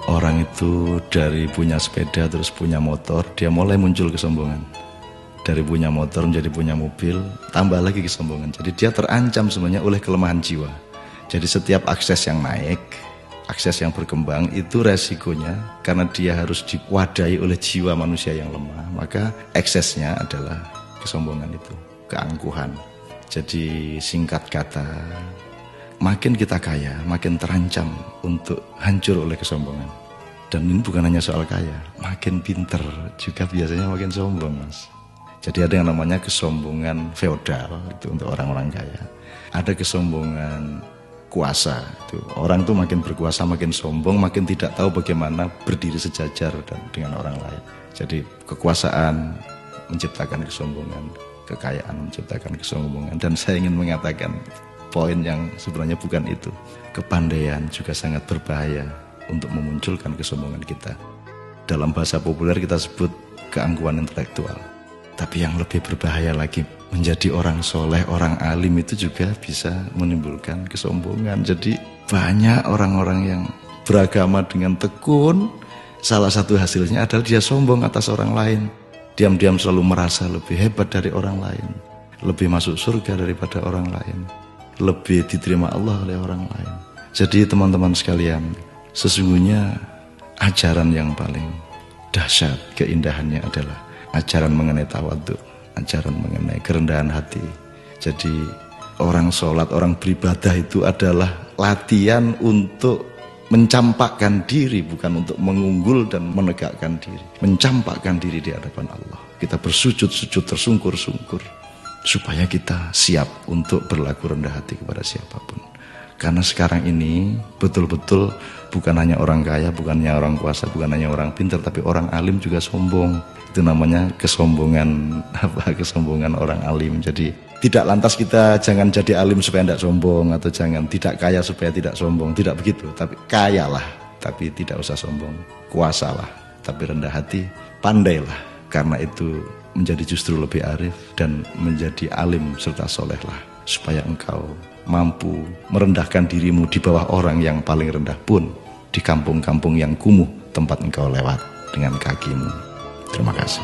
Orang itu dari punya sepeda terus punya motor, dia mulai muncul kesombongan. Dari punya motor menjadi punya mobil, tambah lagi kesombongan. Jadi dia terancam sebenarnya oleh kelemahan jiwa. Jadi setiap akses yang naik, akses yang berkembang, itu resikonya karena dia harus diwadahi oleh jiwa manusia yang lemah, maka eksesnya adalah kesombongan itu, keangkuhan. Jadi singkat kata, makin kita kaya, makin terancam untuk hancur oleh kesombongan. Dan ini bukan hanya soal kaya, makin pinter juga biasanya makin sombong, Mas. Jadi ada yang namanya kesombongan feodal, itu untuk orang-orang kaya. Ada kesombongan kuasa, itu orang tuh makin berkuasa makin sombong, makin tidak tahu bagaimana berdiri sejajar dengan orang lain. Jadi kekuasaan menciptakan kesombongan, kekayaan menciptakan kesombongan. Dan saya ingin mengatakan poin yang sebenarnya bukan itu. Kepandaian juga sangat berbahaya untuk memunculkan kesombongan kita. Dalam bahasa populer kita sebut keangkuhan intelektual. Tapi yang lebih berbahaya lagi, menjadi orang soleh, orang alim itu juga bisa menimbulkan kesombongan. Jadi banyak orang-orang yang beragama dengan tekun, salah satu hasilnya adalah dia sombong atas orang lain. Diam-diam selalu merasa lebih hebat dari orang lain, lebih masuk surga daripada orang lain, lebih diterima Allah oleh orang lain. Jadi teman-teman sekalian, sesungguhnya ajaran yang paling dahsyat keindahannya adalah ajaran mengenai tawadhu, ajaran mengenai kerendahan hati. Jadi orang sholat, orang beribadah itu adalah latihan untuk mencampakkan diri, bukan untuk mengunggul dan menegakkan diri. Mencampakkan diri di hadapan Allah. Kita bersujud-sujud, tersungkur-sungkur, supaya kita siap untuk berlaku rendah hati kepada siapapun. Karena sekarang ini betul-betul bukan hanya orang kaya, bukan hanya orang kuasa, bukan hanya orang pintar, tapi orang alim juga sombong. Itu namanya kesombongan, kesombongan orang alim. Jadi tidak lantas kita jangan jadi alim supaya tidak sombong, atau jangan tidak kaya supaya tidak sombong, tidak begitu. Tapi kayalah, tapi tidak usah sombong. Kuasalah, tapi rendah hati. Pandailah, karena itu menjadi justru lebih arif dan menjadi alim serta solehlah, supaya engkau mampu merendahkan dirimu di bawah orang yang paling rendah pun di kampung-kampung yang kumuh tempat engkau lewat dengan kakimu. Terima kasih.